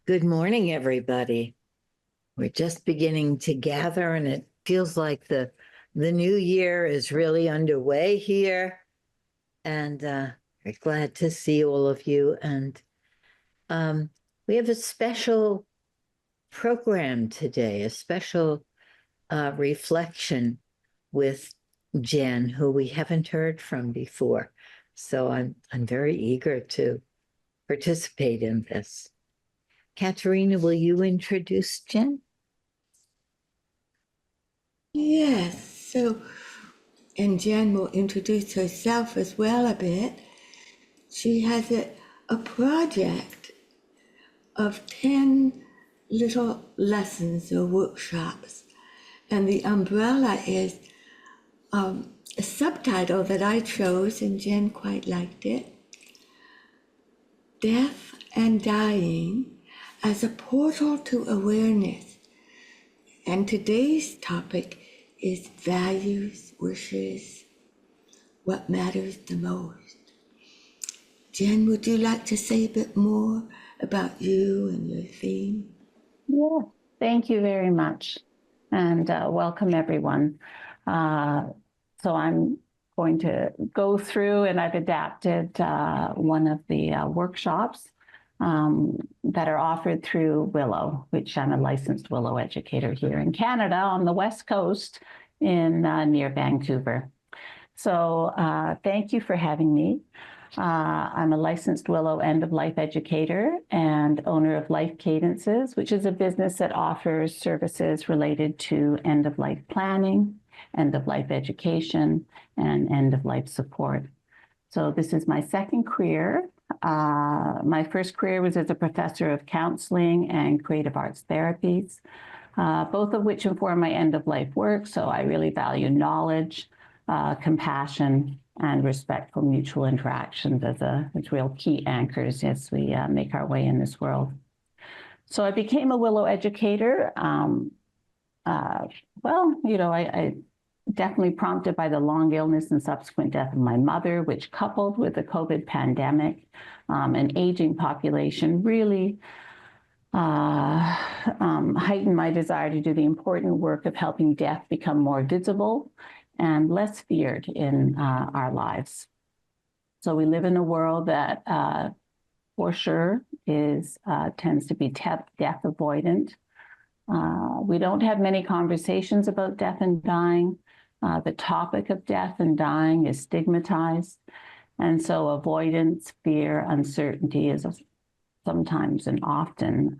Good morning, everybody. We're just beginning to gather, and it feels like the new year is really underway here. And we're glad to see all of you. And we have a special program today, a special reflection with Jen, who we haven't heard from before. So I'm very eager to participate in this. Katerina, will you introduce Jen? Yes, and Jen will introduce herself as well a bit. She has a project of 10 little lessons or workshops, and the umbrella is a subtitle that I chose, and Jen quite liked it: Death and Dying as a Portal to Awareness. And today's topic is values, wishes, what matters the most. Jen, would you like to say a bit more about you and your theme? Yeah, thank you very much. And welcome, everyone. So I'm going to go through, and I've adapted one of the workshops that are offered through Willow, which I'm a licensed Willow educator here in Canada on the West Coast in near Vancouver. So thank you for having me. I'm a licensed Willow end-of-life educator and owner of Life Cadences, which is a business that offers services related to end-of-life planning, end-of-life education, and end-of-life support. So this is my second career. My first career was as a professor of counseling and creative arts therapies, both of which inform my end-of-life work. So I really value knowledge, compassion, and respectful mutual interactions as real key anchors as we make our way in this world. So I became a Willow educator. I definitely prompted by the long illness and subsequent death of my mother, which coupled with the COVID pandemic, an aging population, really heightened my desire to do the important work of helping death become more visible and less feared in our lives. So we live in a world that for sure tends to be death avoidant. We don't have many conversations about death and dying. The topic of death and dying is stigmatized. And so avoidance, fear, uncertainty is sometimes and often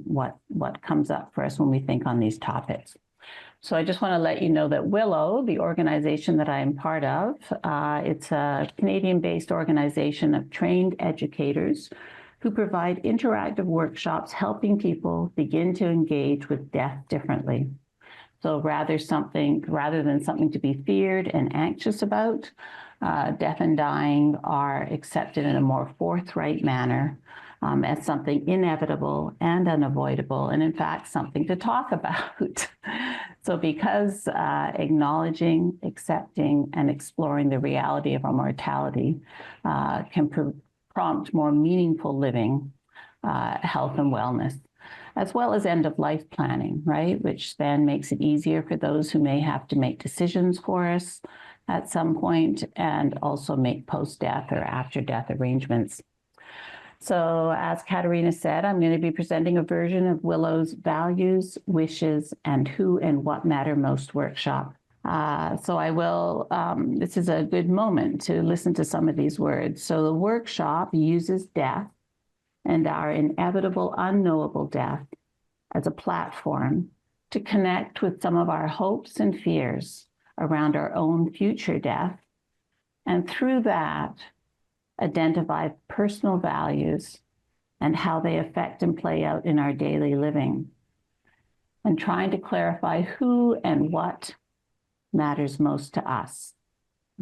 what comes up for us when we think on these topics. So I just want to let you know that Willow, the organization that I am part of, it's a Canadian-based organization of trained educators who provide interactive workshops helping people begin to engage with death differently. So rather than something to be feared and anxious about, death and dying are accepted in a more forthright manner as something inevitable and unavoidable, and in fact, something to talk about. So because acknowledging, accepting, and exploring the reality of our mortality can prompt more meaningful living, health and wellness, as well as end-of-life planning, right? Which then makes it easier for those who may have to make decisions for us at some point and also make post-death or after-death arrangements. So as Katerina said, I'm going to be presenting a version of Willow's Values, Wishes, and Who and What Matter Most workshop. So I will, this is a good moment to listen to some of these words. So the workshop uses death and our inevitable, unknowable death as a platform to connect with some of our hopes and fears around our own future death. And through that, identify personal values and how they affect and play out in our daily living, and trying to clarify who and what matters most to us.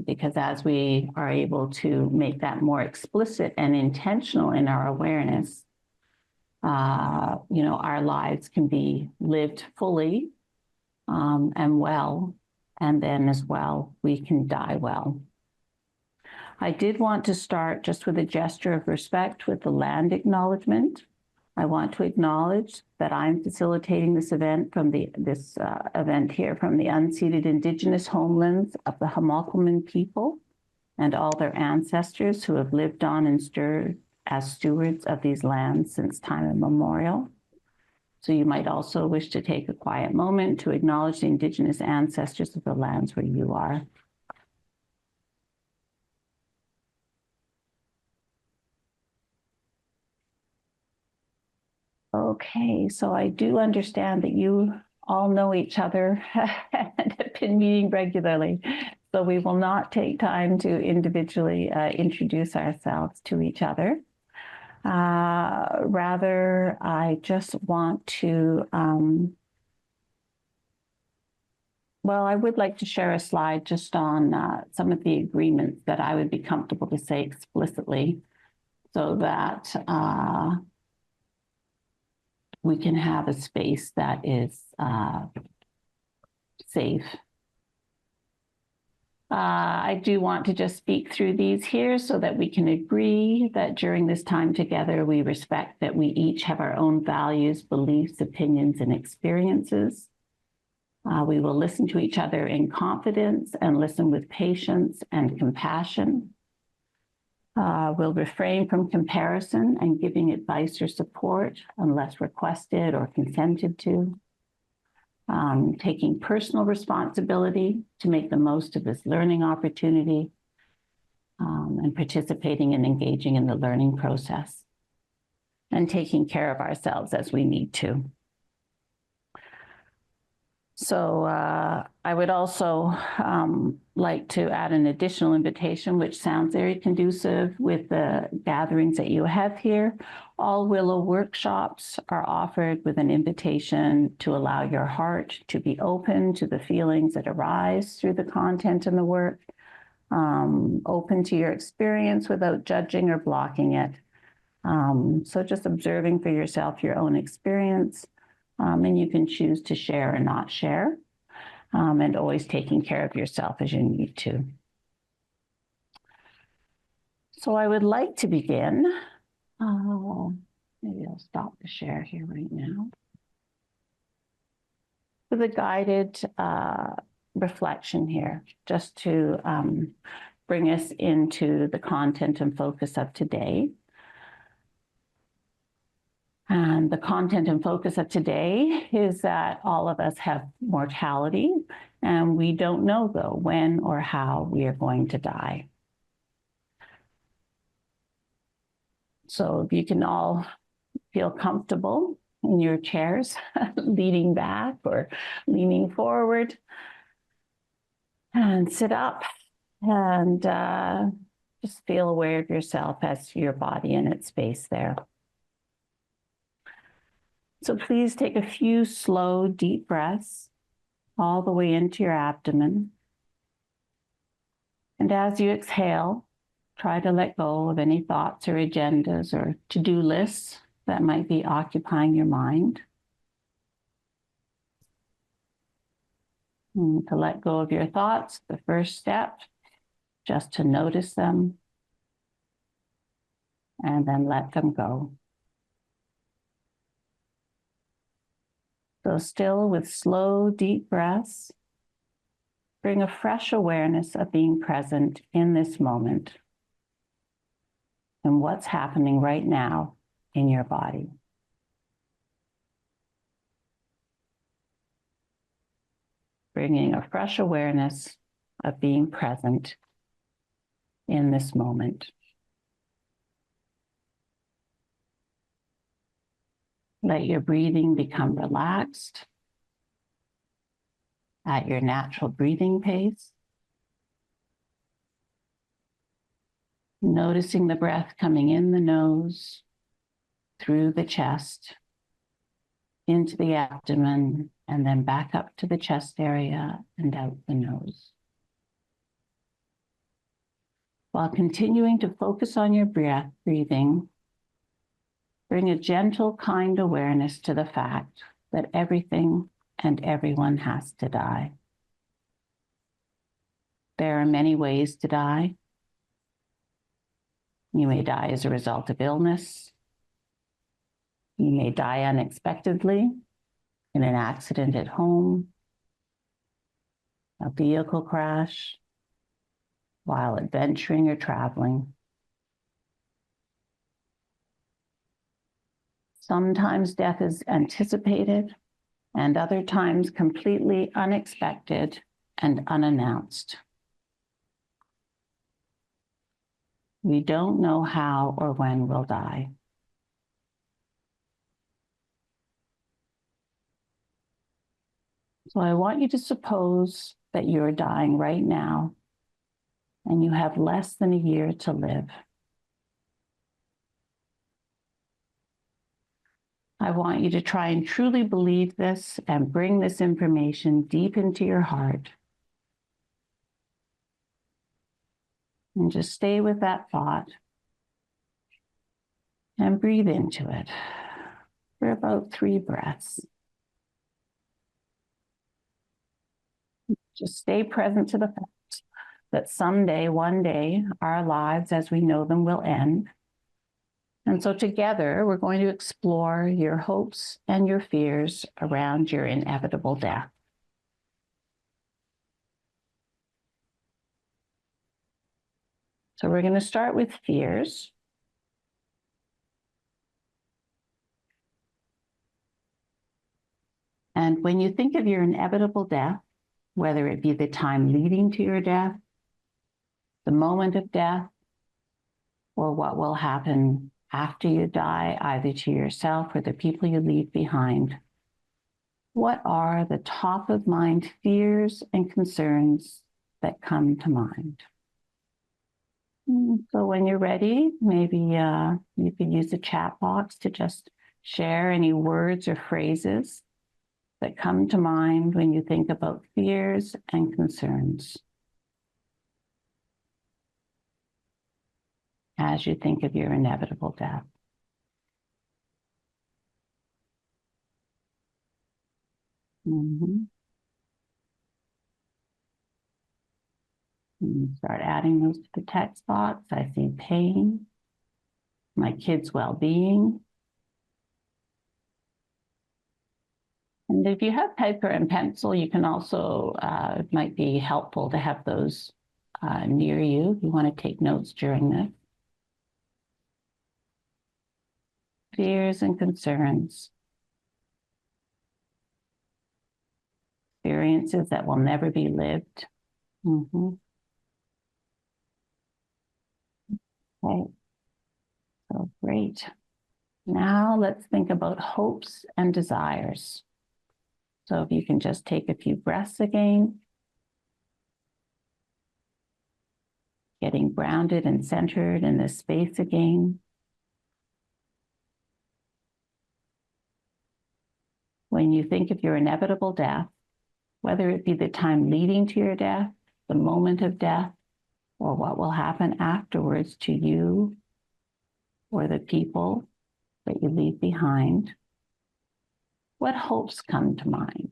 Because as we are able to make that more explicit and intentional in our awareness, our lives can be lived fully and well, and then as well, we can die well. I did want to start just with a gesture of respect with the land acknowledgement. I want to acknowledge that I'm facilitating this event from the unceded Indigenous homelands of the Homokelman people and all their ancestors who have lived on and stirred as stewards of these lands since time immemorial. So you might also wish to take a quiet moment to acknowledge the Indigenous ancestors of the lands where you are. Okay, so I do understand that you all know each other and have been meeting regularly. So we will not take time to individually introduce ourselves to each other. Rather, I just want to, I would like to share a slide just on some of the agreements that I would be comfortable to say explicitly so that we can have a space that is safe. I do want to just speak through these here so that we can agree that during this time together, we respect that we each have our own values, beliefs, opinions, and experiences. We will listen to each other in confidence and listen with patience and compassion. We'll refrain from comparison and giving advice or support unless requested or consented to. Taking personal responsibility to make the most of this learning opportunity and participating and engaging in the learning process and taking care of ourselves as we need to. So I would also like to add an additional invitation, which sounds very conducive with the gatherings that you have here. All Willow workshops are offered with an invitation to allow your heart to be open to the feelings that arise through the content and the work, open to your experience without judging or blocking it. So just observing for yourself your own experience. And you can choose to share or not share, and always taking care of yourself as you need to. So I would like to begin. Maybe I'll stop the share here right now. With a guided reflection here, just to bring us into the content and focus of today. And the content and focus of today is that all of us have mortality, and we don't know, though, when or how we are going to die. So if you can all feel comfortable in your chairs, leaning back or leaning forward, and sit up and just feel aware of yourself as your body in its space there. So please take a few slow, deep breaths all the way into your abdomen. And as you exhale, try to let go of any thoughts or agendas or to-do lists that might be occupying your mind. And to let go of your thoughts, the first step, just to notice them and then let them go. So still with slow, deep breaths, bring a fresh awareness of being present in this moment and what's happening right now in your body. Bringing a fresh awareness of being present in this moment. Let your breathing become relaxed at your natural breathing pace. Noticing the breath coming in the nose, through the chest, into the abdomen, and then back up to the chest area and out the nose. While continuing to focus on your breathing, bring a gentle, kind awareness to the fact that everything and everyone has to die. There are many ways to die. You may die as a result of illness, You may die unexpectedly in an accident at home, a vehicle crash, while adventuring or traveling. Sometimes death is anticipated, and other times completely unexpected and unannounced. We don't know how or when we'll die. So I want you to suppose that you're dying right now and you have less than a year to live. I want you to try and truly believe this and bring this information deep into your heart. And just stay with that thought and breathe into it for about 3 breaths. Just stay present to the fact that someday, one day, our lives as we know them will end. And so together, we're going to explore your hopes and your fears around your inevitable death. So we're going to start with fears. And when you think of your inevitable death, whether it be the time leading to your death, the moment of death, or what will happen after you die, either to yourself or the people you leave behind, what are the top of mind fears and concerns that come to mind? So when you're ready, maybe you could use the chat box to just share any words or phrases that come to mind when you think about fears and concerns as you think of your inevitable death. And start adding those to the text box. I see pain, my kids' well-being. And if you have paper and pencil, you can also, it might be helpful to have those near you if you want to take notes during this. Fears and concerns. Experiences that will never be lived. Okay, so great. Now let's think about hopes and desires. So if you can just take a few breaths again, getting grounded and centered in this space again. When you think of your inevitable death, whether it be the time leading to your death, the moment of death, or what will happen afterwards to you or the people that you leave behind, what hopes come to mind?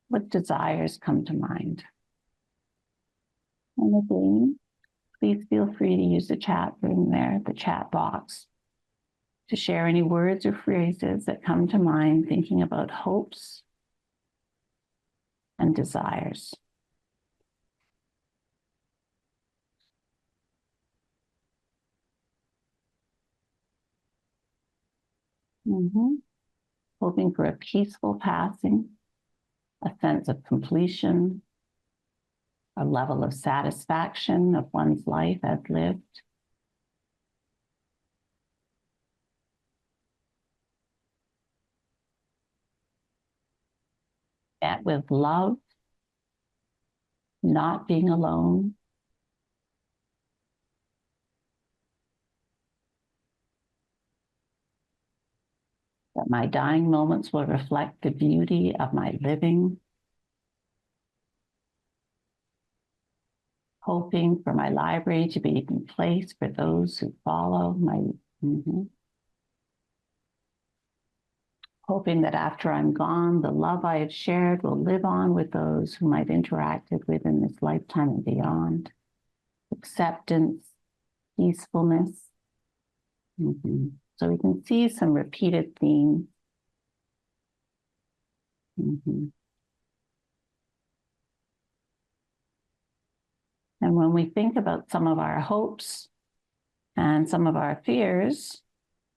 What desires come to mind? And again, please feel free to use the chat room there, the chat box, to share any words or phrases that come to mind thinking about hopes and desires. Hoping for a peaceful passing, a sense of completion, a level of satisfaction of one's life as lived. Met with love, not being alone. That my dying moments will reflect the beauty of my living. Hoping for my library to be in place for those who follow my, hoping that after I'm gone, the love I have shared will live on with those whom I've interacted with in this lifetime and beyond. Acceptance, peacefulness. So we can see some repeated themes. And when we think about some of our hopes and some of our fears,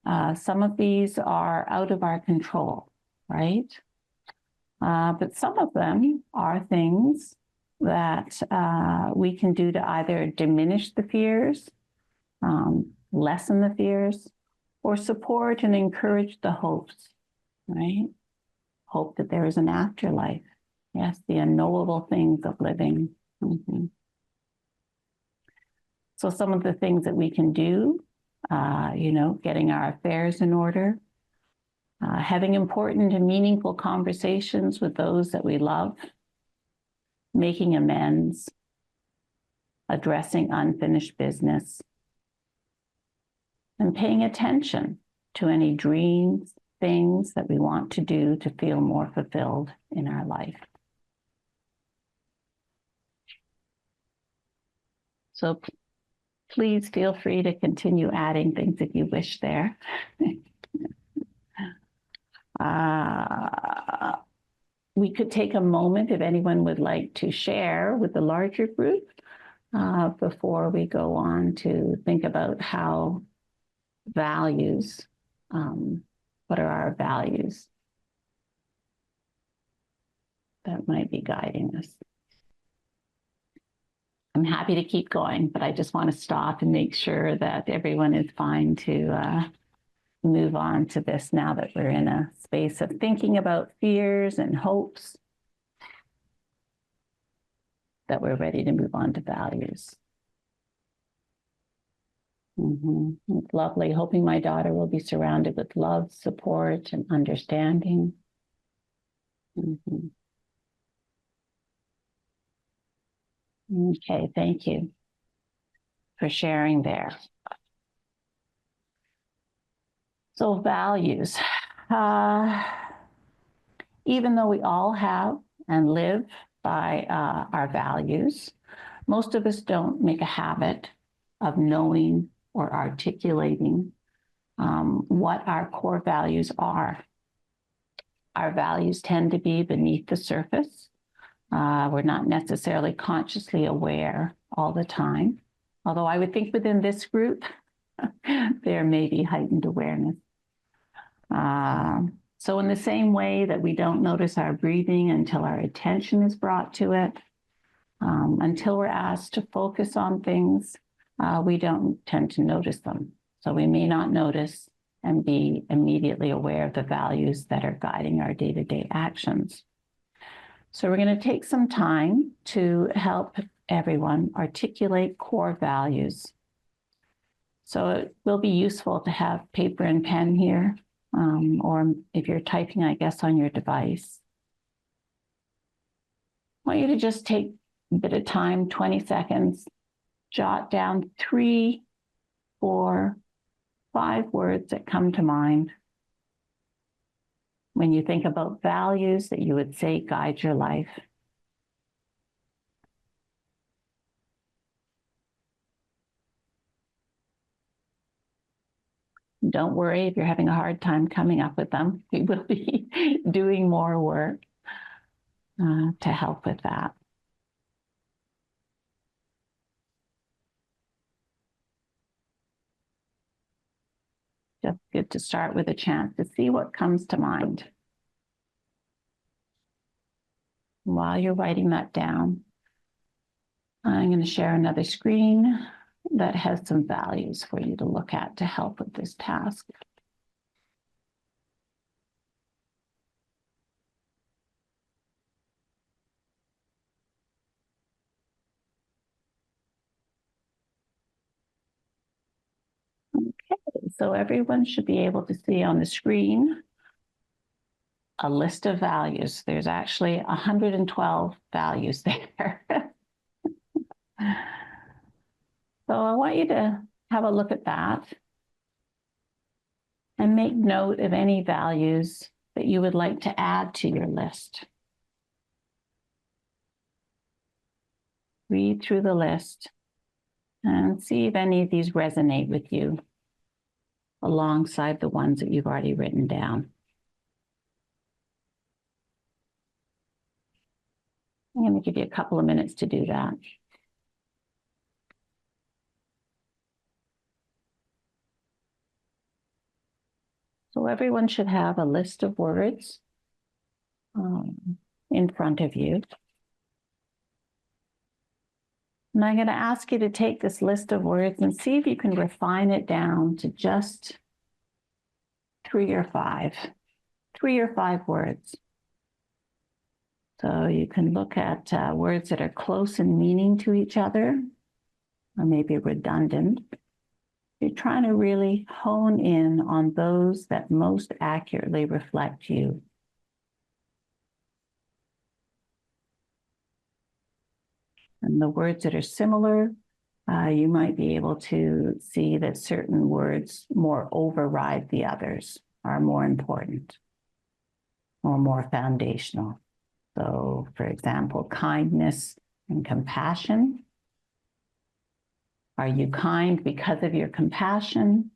some of these are out of our control, right? But some of them are things that we can do to either diminish the fears, lessen the fears, or support and encourage the hopes, right? Hope that there is an afterlife. Yes, the unknowable things of living. So some of the things that we can do, getting our affairs in order, having important and meaningful conversations with those that we love, making amends, addressing unfinished business, and paying attention to any dreams, things that we want to do to feel more fulfilled in our life. So please feel free to continue adding things if you wish there. We could take a moment if anyone would like to share with the larger group before we go on to think about how values, what are our values that might be guiding us. I'm happy to keep going, but I just want to stop and make sure that everyone is fine to move on to this now that we're in a space of thinking about fears and hopes, that we're ready to move on to values. It's lovely. Hoping my daughter will be surrounded with love, support, and understanding. Okay, thank you for sharing there. So values. Even though we all have and live by our values, most of us don't make a habit of knowing or articulating what our core values are. Our values tend to be beneath the surface. We're not necessarily consciously aware all the time, although I would think within this group, there may be heightened awareness. So in the same way that we don't notice our breathing until our attention is brought to it, until we're asked to focus on things, we don't tend to notice them. So we may not notice and be immediately aware of the values that are guiding our day-to-day actions. So we're going to take some time to help everyone articulate core values. So it will be useful to have paper and pen here, or if you're typing, I guess, on your device. I want you to just take a bit of time, 20 seconds, jot down 3, 4, 5 words that come to mind when you think about values that you would say guide your life. Don't worry if you're having a hard time coming up with them. We will be doing more work to help with that. Just good to start with a chance to see what comes to mind. While you're writing that down, I'm going to share another screen that has some values for you to look at to help with this task. Okay, so everyone should be able to see on the screen a list of values. There's actually 112 values there. So I want you to have a look at that and make note of any values that you would like to add to your list. Read through the list and see if any of these resonate with you. alongside the ones that you've already written down. I'm going to give you a couple of minutes to do that. So everyone should have a list of words in front of you. And I'm going to ask you to take this list of words and see if you can refine it down to just 3 or 5 words. So you can look at words that are close in meaning to each other, or maybe redundant. You're trying to really hone in on those that most accurately reflect you. And the words that are similar, you might be able to see that certain words more override the others, are more important or more foundational. So, for example, kindness and compassion. Are you kind because of your compassion?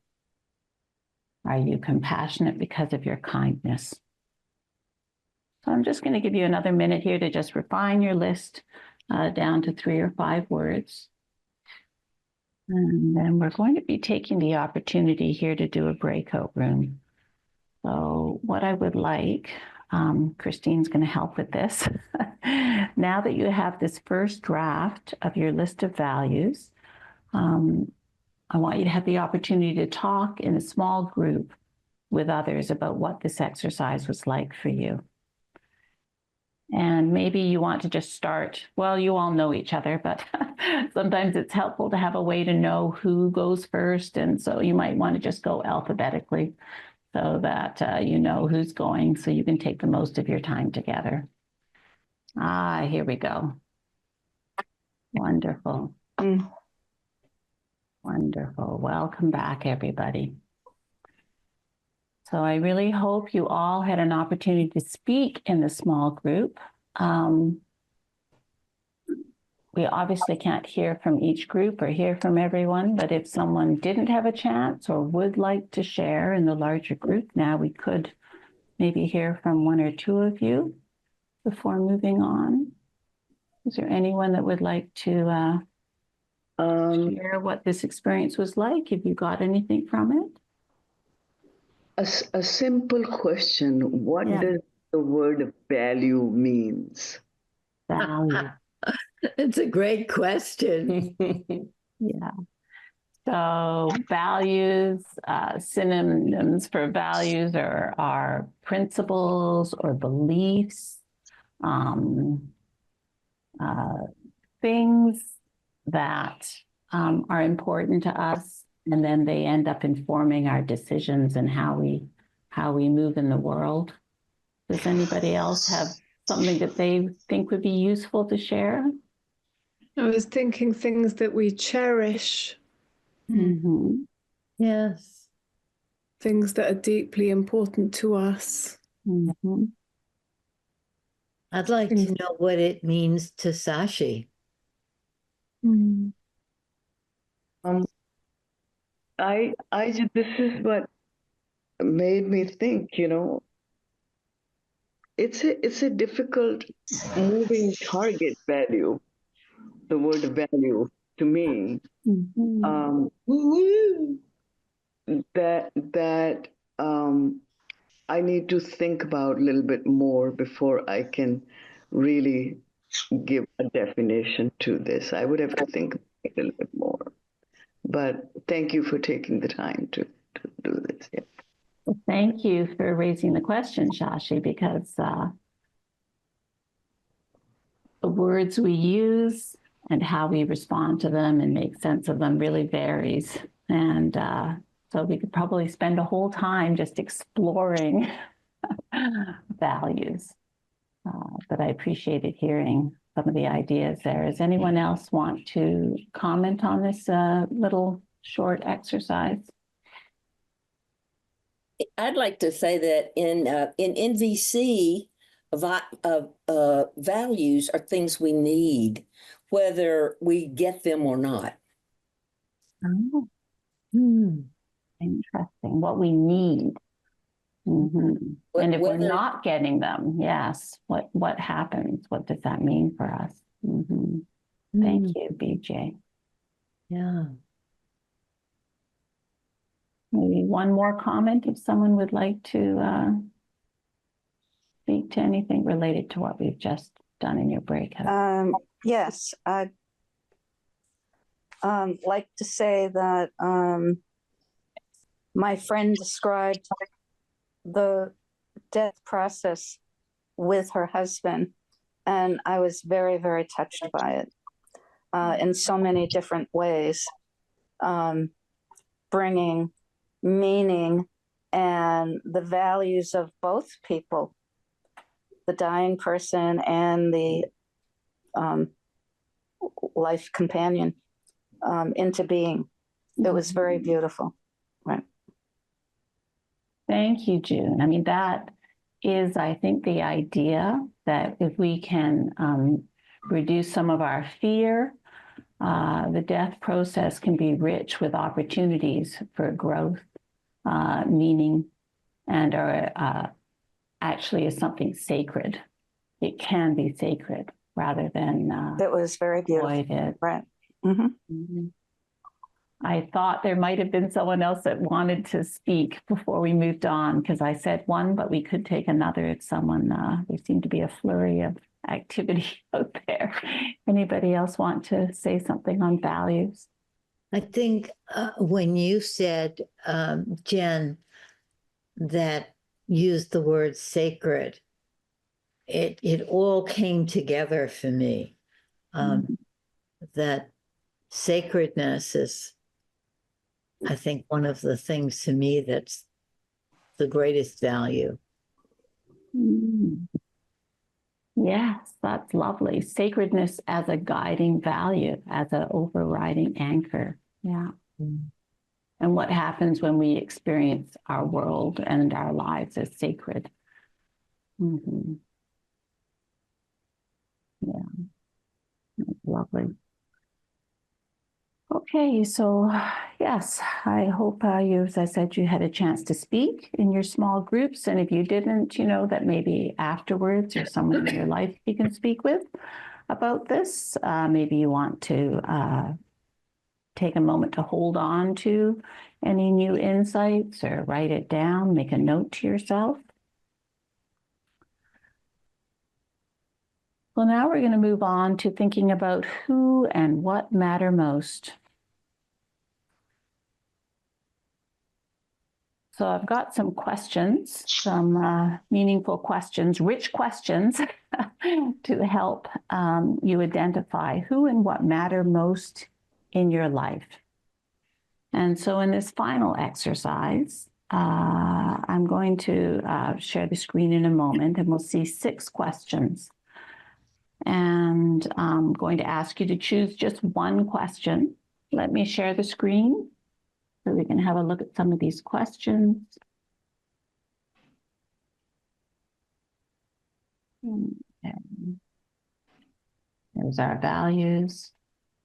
Are you compassionate because of your kindness? So I'm just going to give you another minute here to just refine your list down to 3 or 5 words. And then we're going to be taking the opportunity here to do a breakout room. So what I would like, Christine's going to help with this. Now that you have this first draft of your list of values, I want you to have the opportunity to talk in a small group with others about what this exercise was like for you. And maybe you want to just start, well, you all know each other, but sometimes it's helpful to have a way to know who goes first. And so you might want to just go alphabetically so that you know who's going, so you can take the most of your time together. Here we go. Wonderful. Wonderful. Welcome back, everybody. So I really hope you all had an opportunity to speak in the small group. We obviously can't hear from each group or hear from everyone, but if someone didn't have a chance or would like to share in the larger group, now we could maybe hear from 1 or 2 of you before moving on. Is there anyone that would like to share what this experience was like? Have you got anything from it? A simple question. What does the word value means? Value. It's a great question. Yeah. So values, synonyms for values are principles or beliefs, things that are important to us, and then they end up informing our decisions and how we move in the world. Does anybody else have something that they think would be useful to share? I was thinking things that we cherish. Mm-hmm. Yes. Things that are deeply important to us. Mm-hmm. I'd like to know what it means to Sashi. This is what made me think, it's a difficult moving target value, the word value to me. Mm-hmm. That I need to think about a little bit more before I can really give a definition to this. I would have to think a little bit more. But thank you for taking the time to do this. Yeah. Well, thank you for raising the question, Shashi, because the words we use and how we respond to them and make sense of them really varies. And so we could probably spend a whole time just exploring values. But I appreciated hearing some of the ideas there. Does anyone else want to comment on this little short exercise? I'd like to say that in NVC, values are things we need, whether we get them or not. Oh. Hmm. Interesting. What we need. And if we're Whether- not getting them, yes, what happens? What does that mean for us? Thank you, BJ. Yeah. Maybe one more comment if someone would like to speak to anything related to what we've just done in your breakout. Yes, I'd like to say that my friend described the death process with her husband, and I was very, very touched by it in so many different ways, bringing meaning and the values of both people, the dying person and the life companion, into being. It was very beautiful. Right. Thank you, June. I mean, that is, I think, the idea that if we can reduce some of our fear, the death process can be rich with opportunities for growth, meaning, and are actually is something sacred. It can be sacred rather than That was very beautiful. avoided. Right. I thought there might have been someone else that wanted to speak before we moved on, because I said one, but we could take another if someone, there seemed to be a flurry of activity out there. Anybody else want to say something on values? I think when you said, Jen, that used the word sacred, it all came together for me. That sacredness is, I think, one of the things to me that's the greatest value. Yes, that's lovely. Sacredness as a guiding value, as an overriding anchor. Yeah. And what happens when we experience our world and our lives as sacred? Yeah, that's lovely. Okay, so yes, I hope you, as I said, you had a chance to speak in your small groups. And if you didn't, you know, that maybe afterwards or someone in your life you can speak with about this. Maybe you want to take a moment to hold on to any new insights or write it down, make a note to yourself. Well, now we're going to move on to thinking about who and what matter most. So I've got some questions, some meaningful questions, rich questions to help you identify who and what matter most in your life. And so in this final exercise, I'm going to share the screen in a moment, and we'll see 6 questions. And I'm going to ask you to choose just one question. Let me share the screen so we can have a look at some of these questions. Okay. There's our values.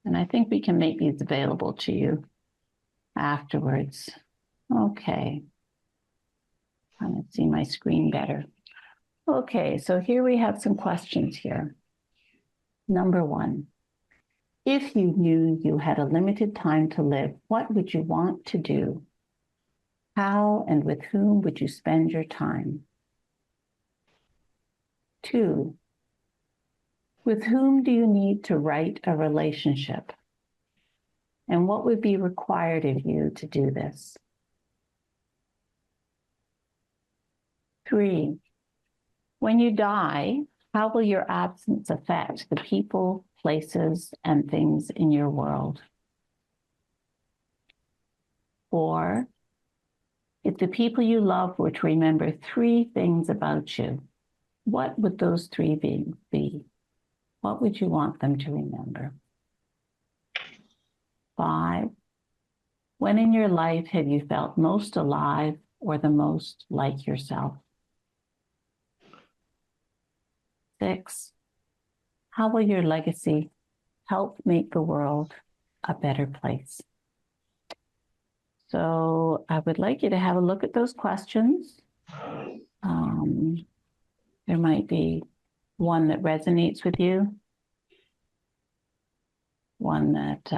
And I think we can make these available to you afterwards. Okay. Trying to see my screen better. Okay, so here we have some questions here. Number 1, if you knew you had a limited time to live, what would you want to do? How and with whom would you spend your time? 2, with whom do you need to write a relationship? And what would be required of you to do this? 3, when you die, how will your absence affect the people, places, and things in your world? 4, if the people you love were to remember 3 things about you, what would those 3 be? What would you want them to remember? 5, when in your life have you felt most alive or the most like yourself? 6, how will your legacy help make the world a better place? So I would like you to have a look at those questions. There might be one that resonates with you, one that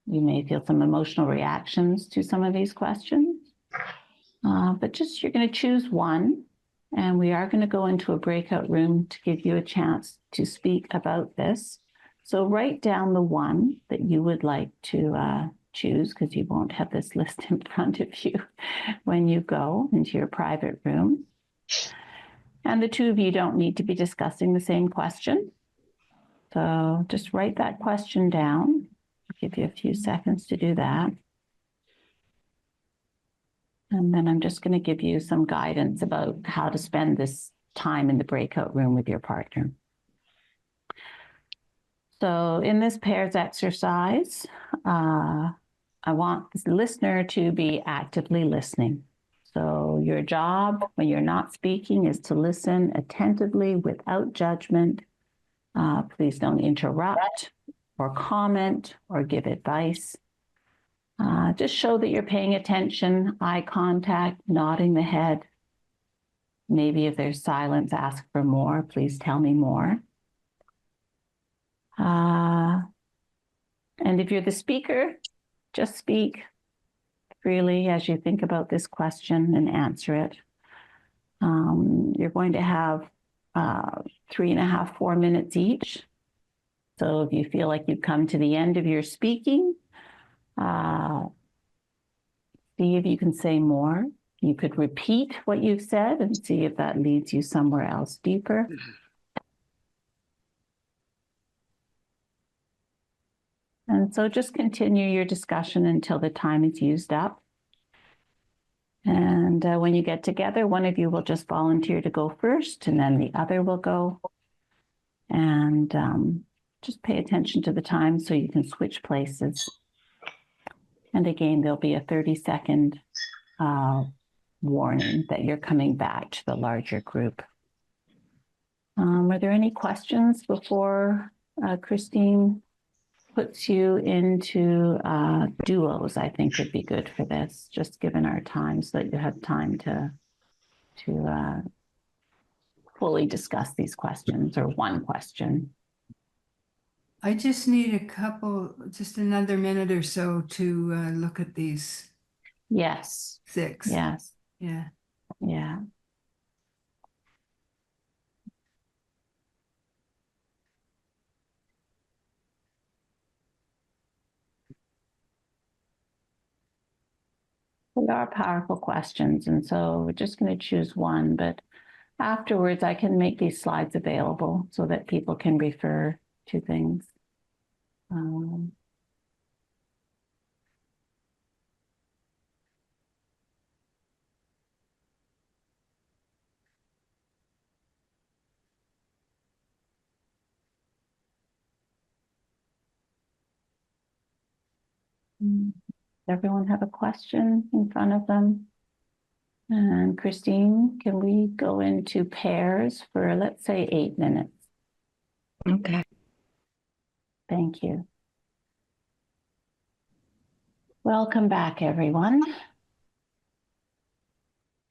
you may feel some emotional reactions to some of these questions. But just you're going to choose one, and we are going to go into a breakout room to give you a chance to speak about this. So write down the one that you would like to choose, because you won't have this list in front of you when you go into your private room. And the two of you don't need to be discussing the same question. So just write that question down. I'll give you a few seconds to do that. And then I'm just going to give you some guidance about how to spend this time in the breakout room with your partner. So in this pairs exercise, I want the listener to be actively listening. So your job when you're not speaking is to listen attentively without judgment. Please don't interrupt or comment or give advice. Just show that you're paying attention, eye contact, nodding the head. Maybe if there's silence, ask for more. Please tell me more. And if you're the speaker, just speak freely as you think about this question and answer it. You're going to have 3.5, 4 minutes each. So if you feel like you've come to the end of your speaking, see if you can say more. You could repeat what you've said and see if that leads you somewhere else deeper. And so just continue your discussion until the time is used up. And when you get together, one of you will just volunteer to go first, and then the other will go. And just pay attention to the time so you can switch places. And again, there'll be a 30-second warning that you're coming back to the larger group. Are there any questions before Christine puts you into duos? I think would be good for this, just given our time, so that you have time to fully discuss these questions, or one question. I just need just another minute or so to look at these Yes. 6. Yes. Yeah. Yeah. They are powerful questions, and so we're just going to choose one, but afterwards I can make these slides available so that people can refer to things. Does everyone have a question in front of them? And Christine, can we go into pairs for, let's say, 8 minutes? Okay. Thank you. Welcome back, everyone.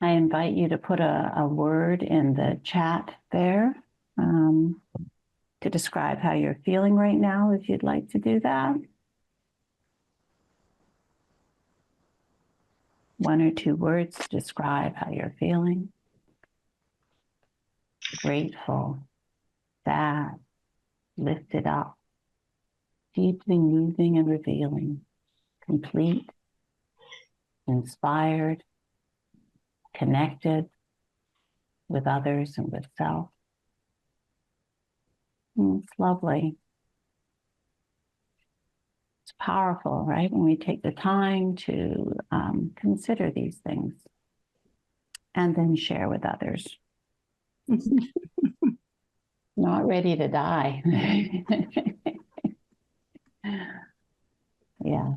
I invite you to put a word in the chat there to describe how you're feeling right now, if you'd like to do that. 1 or 2 words to describe how you're feeling. Grateful, sad, lifted up, deeply moving and revealing, complete, inspired, connected with others and with self. It's lovely. It's powerful, right? When we take the time to consider these things and then share with others. Not ready to die. Yeah.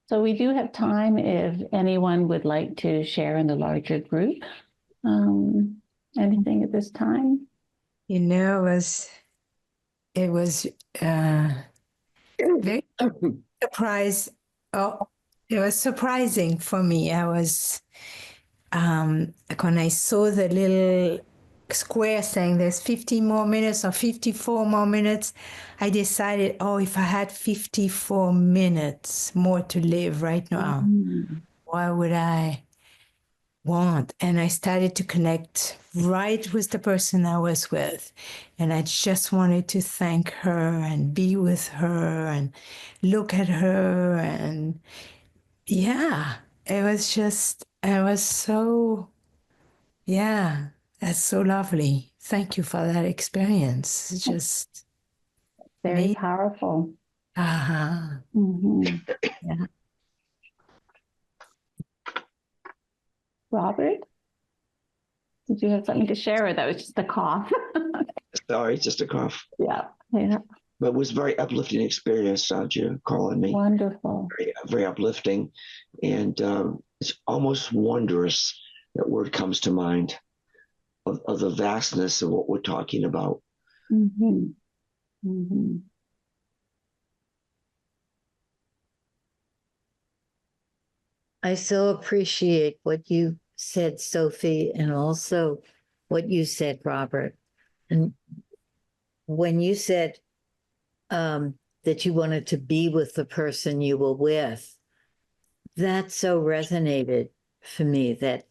So we do have time if anyone would like to share in the larger group. Anything at this time? You know, it was very surprised Oh, it was surprising for me. I was, when I saw the little square saying there's 50 more minutes or 54 more minutes, I decided, oh, if I had 54 minutes more to live right now, why would I want? And I started to connect right with the person I was with. And I just wanted to thank her and be with her and look at her. And yeah, it was so, yeah, that's so lovely. Thank you for that experience. It's just Very me. powerful. Uh-huh. Yeah. Robert, did you have something to share, or that was just a cough? Sorry, just a cough. Yeah. But it was a very uplifting experience, you calling me. Wonderful. Very uplifting. And it's almost wondrous, that word comes to mind, of the vastness of what we're talking about. I so appreciate what you said, Sophie, and also what you said, Robert. And when you said that you wanted to be with the person you were with, that so resonated for me that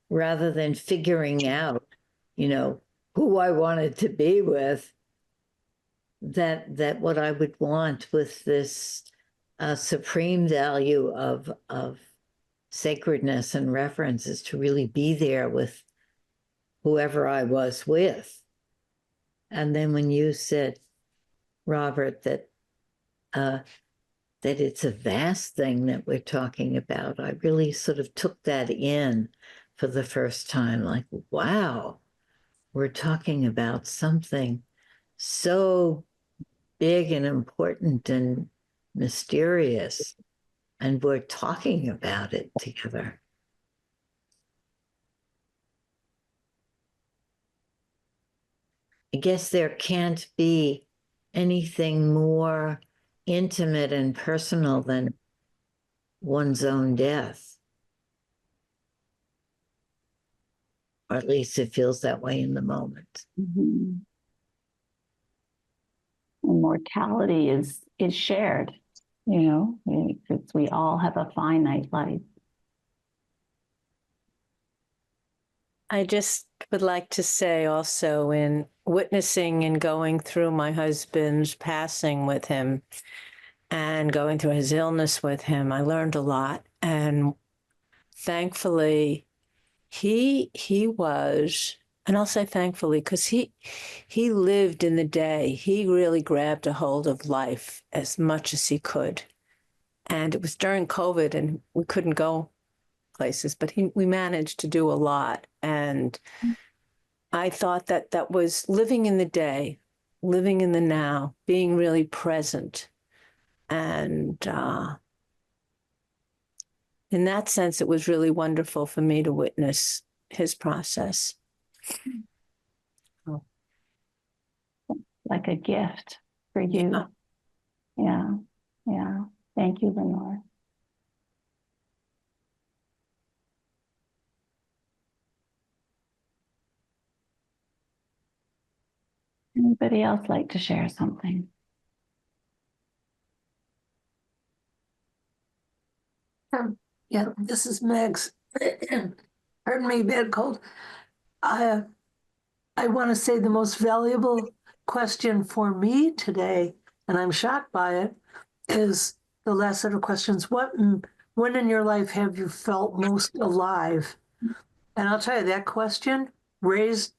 rather than figuring out, who I wanted to be with, that what I would want with this supreme value of sacredness and reverence is to really be there with whoever I was with. And then when you said, Robert, that it's a vast thing that we're talking about, I really sort of took that in for the first time. Like, wow, we're talking about something so big and important and mysterious, and we're talking about it together. I guess there can't be anything more intimate and personal than one's own death. Or at least it feels that way in the moment. And mortality is shared, because we all have a finite life. I just would like to say also, in witnessing and going through my husband's passing with him and going through his illness with him, I learned a lot. And thankfully, he was, and I'll say thankfully, because he lived in the day. He really grabbed a hold of life as much as he could. And it was during COVID and we couldn't go places, but we managed to do a lot. And I thought that was living in the day, living in the now, being really present. And in that sense, it was really wonderful for me to witness his process. Like a gift for you. Yeah. Thank you, Lenore. Anybody else like to share something? Yeah, this is Megs. Pardon me, bad cold. I want to say the most valuable question for me today, and I'm shocked by it, is the last set of questions. When in your life have you felt most alive? And I'll tell you, that question raised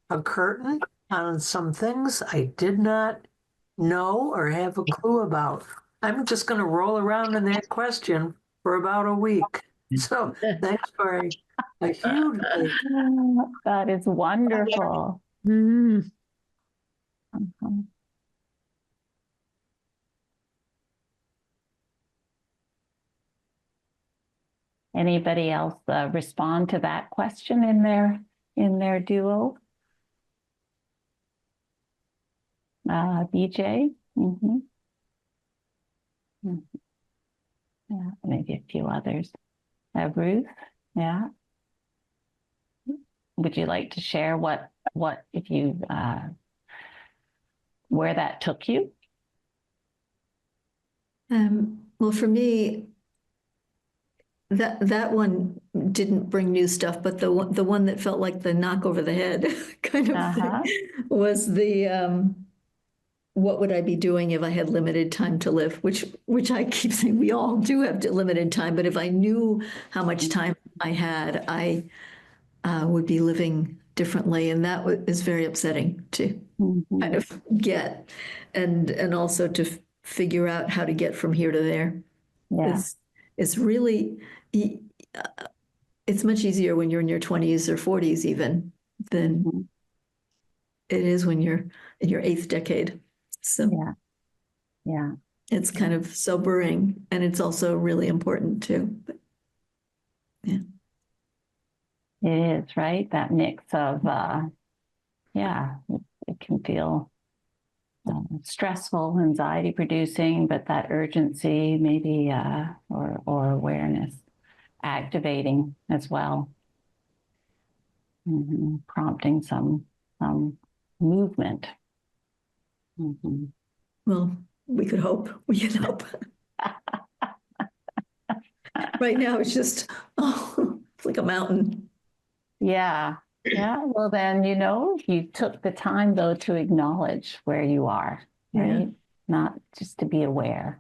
a curtain on some things I did not know or have a clue about. I'm just going to roll around in that question for about a week. So thanks for a huge. That is wonderful. Anybody else respond to that question in their duo? BJ? Yeah, maybe a few others. Ruth, yeah. Would you like to share what if you where that took you? Well, for me, that one didn't bring new stuff, but the one that felt like the knock over the head kind of thing was the what would I be doing if I had limited time to live? Which I keep saying we all do have limited time, but if I knew how much time I had, I would be living differently, and that is very upsetting to kind of get, and also to figure out how to get from here to there. Yeah. It's really, it's much easier when you're in your 20s or 40s even than it is when you're in your 8th decade. So yeah, it's kind of sobering, and it's also really important too. But, yeah. It is, right? That mix of, it can feel stressful, anxiety producing, but that urgency maybe, or awareness activating as well. Prompting some movement. Well, we could hope. We can hope. Right now, it's just, it's like a mountain. Yeah. Well, then, you took the time, though, to acknowledge where you are, right? Not just to be aware.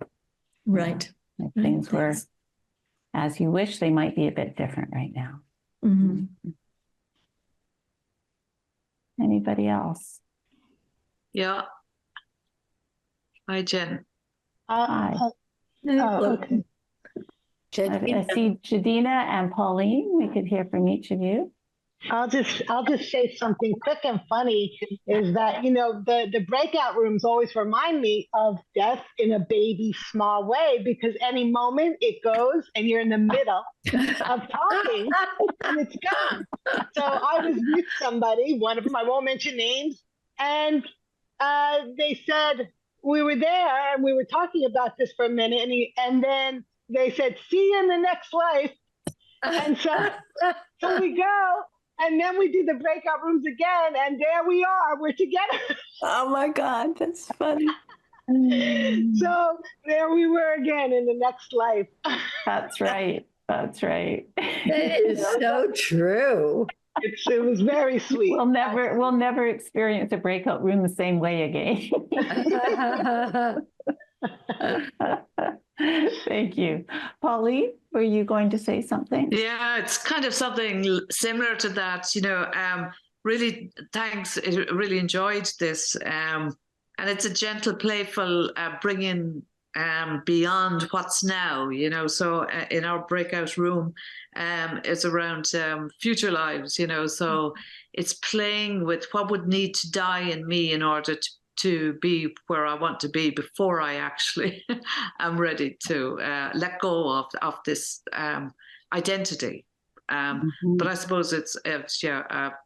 Right. If things were as you wish, they might be a bit different right now. Anybody else? Yeah. Hi, Jen. Hi. Okay. I see Jadina and Pauline. We could hear from each of you. I'll just say something quick and funny is that, the breakout rooms always remind me of death in a baby small way, because any moment it goes and you're in the middle of talking and it's gone. So I was with somebody, one of them, I won't mention names, and they said we were there and we were talking about this for a minute, and then they said, see you in the next life. And so we go. And then we do the breakout rooms again, and there we are. We're together. Oh my God, that's funny. So there we were again in the next life. That's right. That's right. That is so true. It was very sweet. We'll never experience a breakout room the same way again. Thank you. Pauline, were you going to say something? Yeah, it's kind of something similar to that, really thanks. I really enjoyed this. And it's a gentle, playful bringing beyond what's now, so in our breakout room, it's around future lives, so it's playing with what would need to die in me in order to be where I want to be before I actually am ready to let go of this identity. But I suppose it's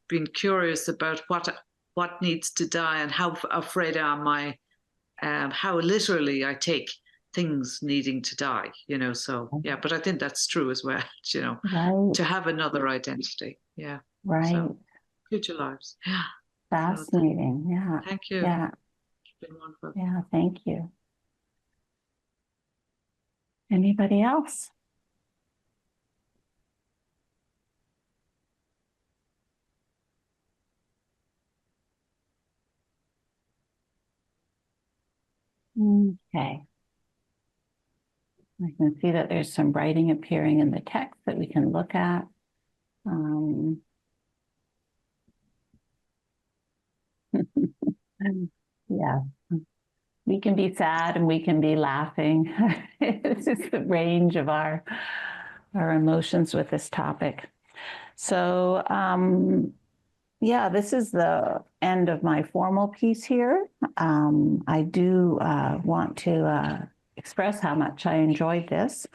being curious about what needs to die and how afraid am I, how literally I take things needing to die, so but I think that's true as well, right. To have another identity. Yeah. Right. So, future lives. Yeah. Fascinating. Yeah. Thank you. Yeah. It's been wonderful. Yeah, thank you. Anybody else? Okay. I can see that there's some writing appearing in the text that we can look at. Yeah, we can be sad and we can be laughing. It's just the range of our emotions with this topic. So, this is the end of my formal piece here. I do want to express how much I enjoyed this.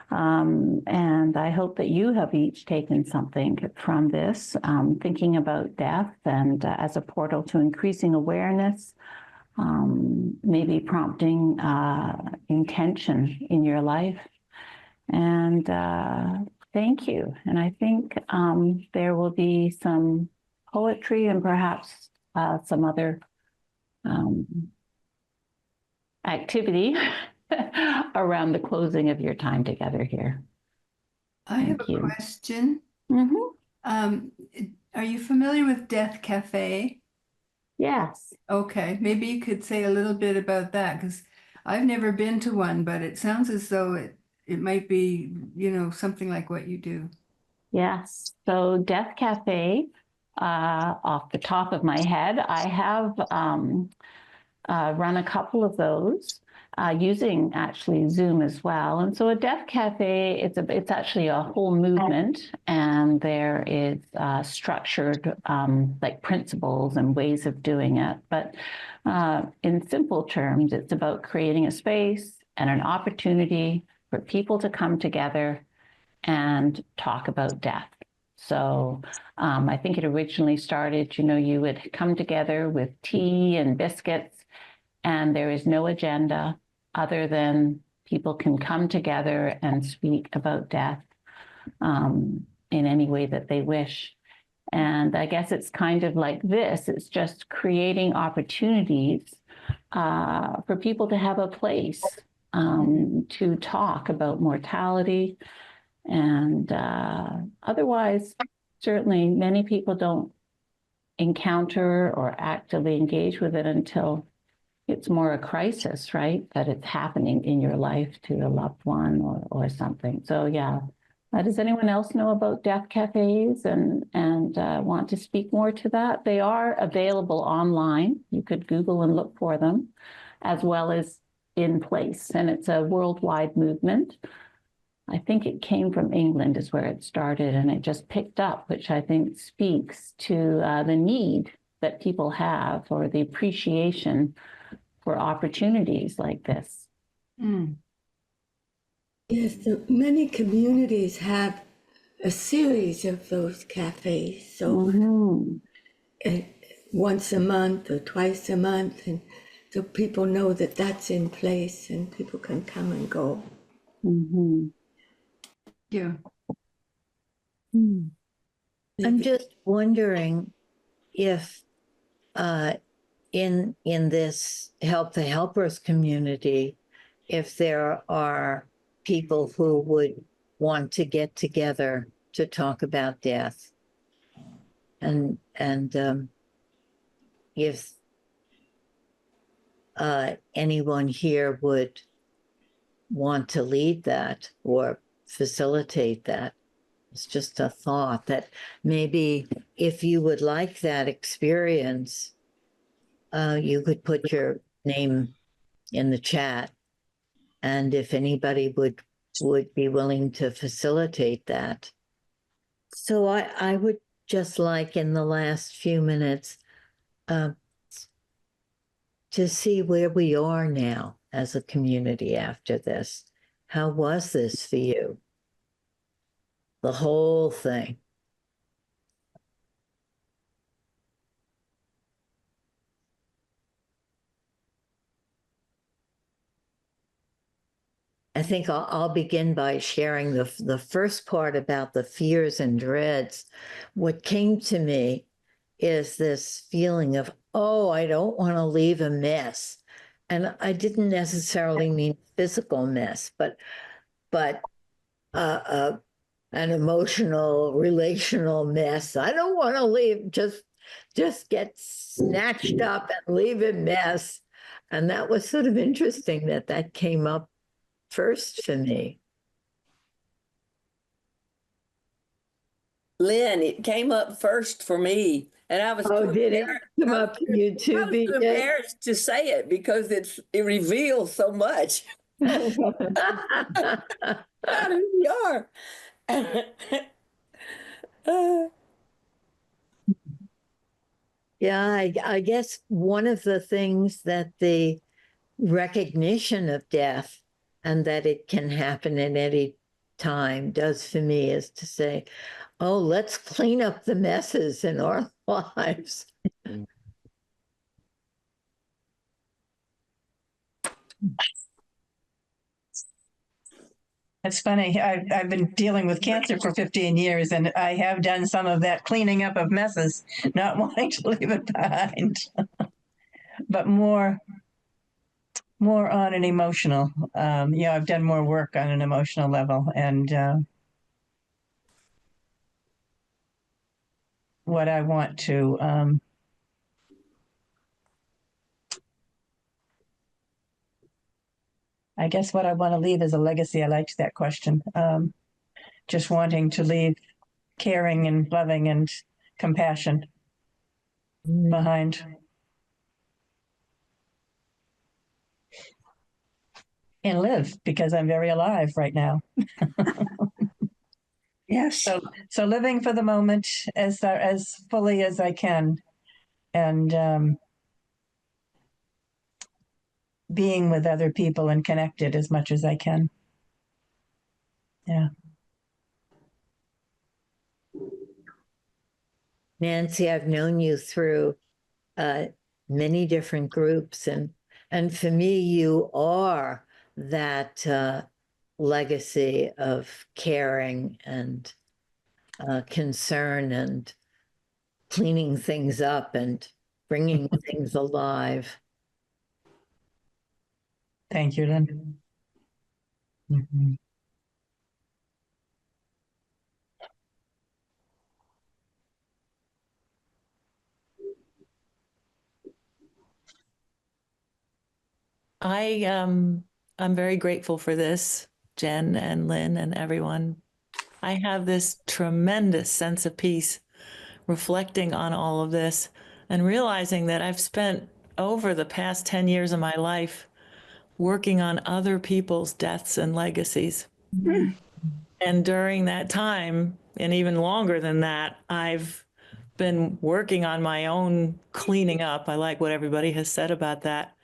And I hope that you have each taken something from this, thinking about death and as a portal to increasing awareness, maybe prompting intention in your life, And thank you. And I think there will be some poetry and perhaps some other activity around the closing of your time together here. I have a question. Are you familiar with Death Cafe? Yes. Okay, maybe you could say a little bit about that, because I've never been to one, but it sounds as though it might be, something like what you do. Yes. So Death Cafe, off the top of my head, I have run a couple of those using actually Zoom as well. And so a Death Cafe, it's actually a whole movement, and there is structured like principles and ways of doing it. But in simple terms, it's about creating a space and an opportunity for people to come together and talk about death. So I think it originally started, you would come together with tea and biscuits, and there is no agenda other than people can come together and speak about death in any way that they wish. And I guess it's kind of like this. It's just creating opportunities for people to have a place to talk about mortality. And otherwise, certainly many people don't encounter or actively engage with it until it's more a crisis, right? That it's happening in your life to a loved one or something. So yeah. Does anyone else know about death cafes and want to speak more to that? They are available online. You could Google and look for them, as well as in place. And it's a worldwide movement. I think it came from England is where it started, and it just picked up, which I think speaks to the need that people have, or the appreciation for opportunities like this. Yes, so many communities have a series of those cafes. So once a month or twice a month, and so people know that that's in place and people can come and go. Yeah. I'm just wondering if in this Help the Helpers community, if there are people who would want to get together to talk about death, and if anyone here would want to lead that or facilitate that. It's just a thought that maybe if you would like that experience, you could put your name in the chat, and if anybody would be willing to facilitate that. So I would just like in the last few minutes to see where we are now as a community after this. How was this for you? The whole thing. I think I'll begin by sharing the first part about the fears and dreads. What came to me is this feeling of, oh, I don't want to leave a mess. And I didn't necessarily mean physical mess, but an emotional, relational mess. I don't want to leave, just get snatched up and leave a mess. And that was sort of interesting that came up first for me. Lynn, it came up first for me, and I was did it come up for you too? I was too embarrassed to say it because it reveals so much about who we are. Yeah, I guess one of the things that the recognition of death and that it can happen at any time does for me is to say, oh, let's clean up the messes in our lives. It's funny. I've been dealing with cancer for 15 years, and I have done some of that cleaning up of messes, not wanting to leave it behind, but more on an emotional. I've done more work on an emotional level, and what I want to. I guess what I want to leave as a legacy. I liked that question. Just wanting to leave caring and loving and compassion behind. And live, because I'm very alive right now. Yes. So living for the moment as fully as I can, and being with other people and connected as much as I can. Yeah. Nancy, I've known you through many different groups, and for me, you are that legacy of caring and concern and cleaning things up and bringing things alive. Thank you, Lynn. Mm-hmm. I'm very grateful for this, Jen and Lynn and everyone. I have this tremendous sense of peace reflecting on all of this and realizing that I've spent over the past 10 years of my life working on other people's deaths and legacies. And during that time, and even longer than that, I've been working on my own cleaning up. I like what everybody has said about that.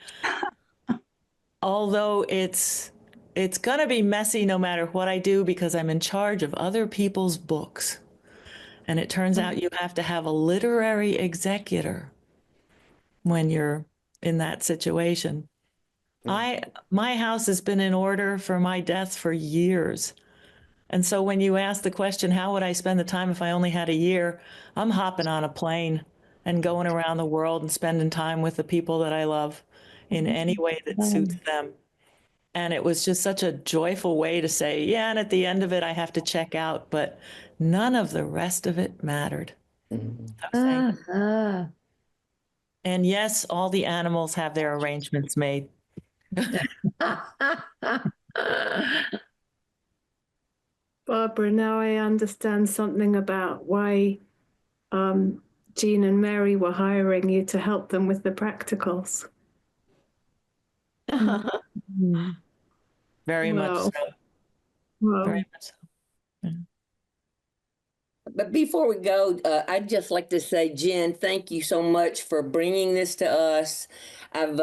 Although it's going to be messy no matter what I do, because I'm in charge of other people's books. And it turns out you have to have a literary executor when you're in that situation. My house has been in order for my death for years. And so when you ask the question, how would I spend the time if I only had a year? I'm hopping on a plane and going around the world and spending time with the people that I love in any way that suits them. And it was just such a joyful way to say, yeah, and at the end of it, I have to check out, but none of the rest of it mattered. And yes, all the animals have their arrangements made. Barbara, now I understand something about why Jean and Mary were hiring you to help them with the practicals. Very much so. Very much so. Yeah. But before we go, I'd just like to say, Jen, thank you so much for bringing this to us. I've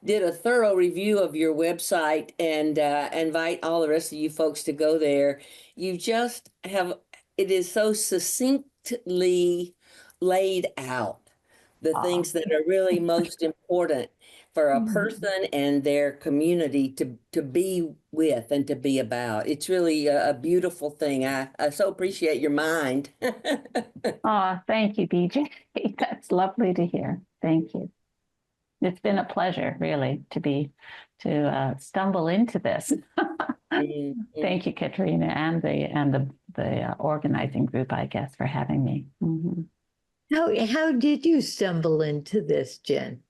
did a thorough review of your website, and invite all the rest of you folks to go there. You just have, it is so succinctly laid out the things that are really most important for a person and their community to be with and to be about. It's really a beautiful thing. I so appreciate your mind. Oh, thank you, BJ. That's lovely to hear. Thank you. It's been a pleasure, really, to stumble into this. Thank you, Katrina, and the organizing group, I guess, for having me. How did you stumble into this, Jen?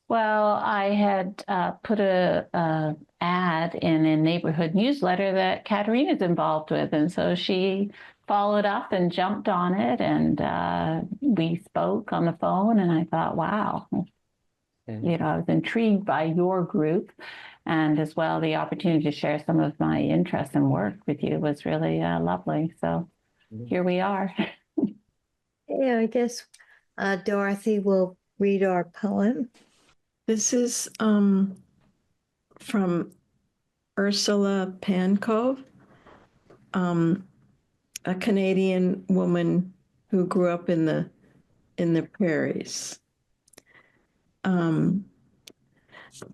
Well, I had put a ad in a neighborhood newsletter that Katerina's involved with, and so she followed up and jumped on it, and we spoke on the phone, and I thought, wow, you know, I was intrigued by your group, and as well the opportunity to share some of my interests and work with you was really lovely. So here we are. Yeah, I guess Dorothy will read our poem. This is from Ursula Pancove, a Canadian woman who grew up in the prairies.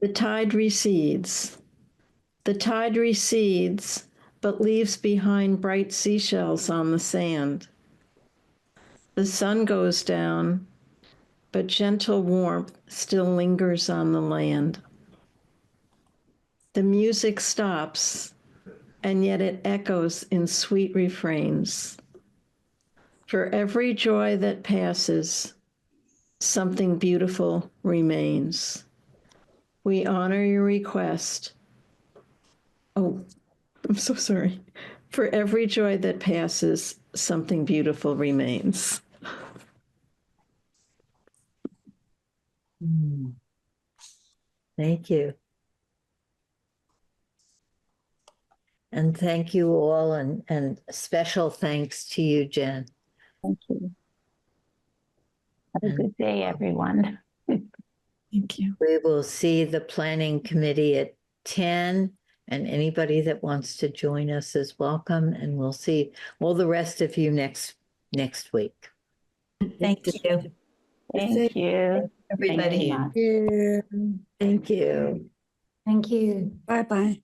The tide recedes. The tide recedes, but leaves behind bright seashells on the sand. The sun goes down, but gentle warmth still lingers on the land. The music stops, and yet it echoes in sweet refrains. For every joy that passes, something beautiful remains. We honor your request. Oh, I'm so sorry. For every joy that passes, something beautiful remains. Thank you. And thank you all, and special thanks to you, Jen. Thank you. Have a good day, everyone. Thank you. We will see the planning committee at 10, and anybody that wants to join us is welcome, and we'll see all the rest of you next week. Thank you. Thank you. Everybody. Thank you. Thank you. Thank you. Bye-bye.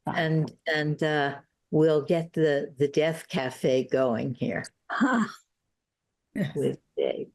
And we'll get the Death Cafe going here Huh. with Dave.